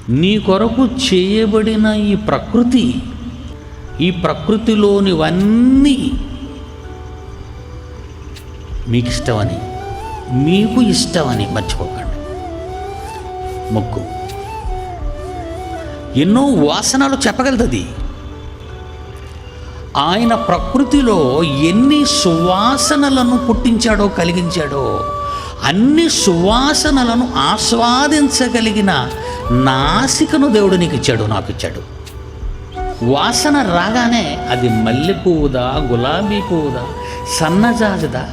నీ కొరకు చేయబడిన ఈ ప్రకృతిలోనివన్నీ మీకు ఇష్టమని మర్చిపోకండి. ముక్కు ఎన్నో వాసనలు చెప్పగలుగుతుంది. ఆయన ప్రకృతిలో ఎన్ని సువాసనలను పుట్టించాడో, కలిగించాడో, అన్ని సువాసనలను ఆస్వాదించగలిగిన నాసికను దేవుడు నీకు ఇచ్చాడు, నాకు ఇచ్చాడు. వాసన రాగానే అది మల్లె పువ్వుదా, గులాబీ పువ్వుదా, సన్నజాజుదా,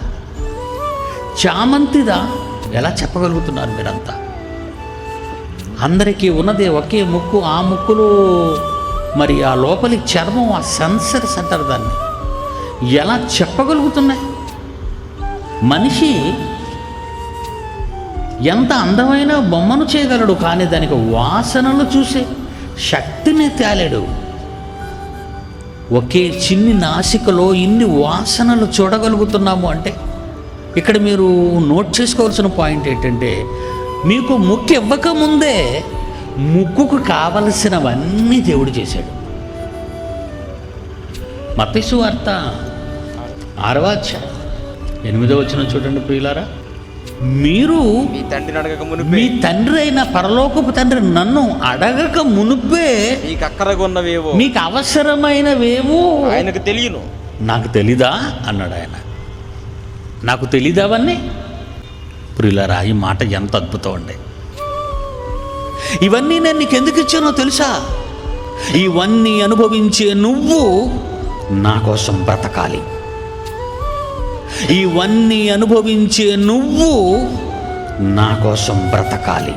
చామంతిదా ఎలా చెప్పగలుగుతున్నారు మీరంతా? అందరికీ ఉన్నదే ఒకే ముక్కు. ఆ ముక్కులో మరి ఆ లోపలి చర్మం, ఆ సెన్సర్స్ అంటారు దాన్ని, ఎలా చెప్పగలుగుతున్నాయి? మనిషి ఎంత అందమైన బొమ్మను చేయగలడు, కానీ దానికి వాసనలు చూసే శక్తిని తేలేడు. ఒకే చిన్ని నాసికలో ఇన్ని వాసనలు చూడగలుగుతున్నాము అంటే ఇక్కడ మీరు నోట్ చేసుకోవాల్సిన పాయింట్ ఏంటంటే, మీకు ముక్కు ఇవ్వకముందే ముక్కుకు కావలసినవన్నీ దేవుడు చేశాడు. మత్తయి సువార్త 6వ అధ్యాయం 8వ వచనం చూడండి ప్రియులారా. మీరు మీ తండ్రి అయిన పరలోకపు తండ్రి నన్ను అడగక మునుపే మీకు అవసరమైనవేమో ఆయనకు తెలియను. నాకు తెలీదా అన్నాడు ఆయన. నాకు తెలీదా అవన్నీ? ప్రియులారా, ఈ మాట ఎంత అద్భుతం అండి. ఇవన్నీ నేను నీకు ఎందుకు ఇచ్చానో తెలుసా? ఇవన్నీ అనుభవించే నువ్వు నా కోసం బ్రతకాలి. ఇవన్నీ అనుభవించే నువ్వు నా కోసం బ్రతకాలి.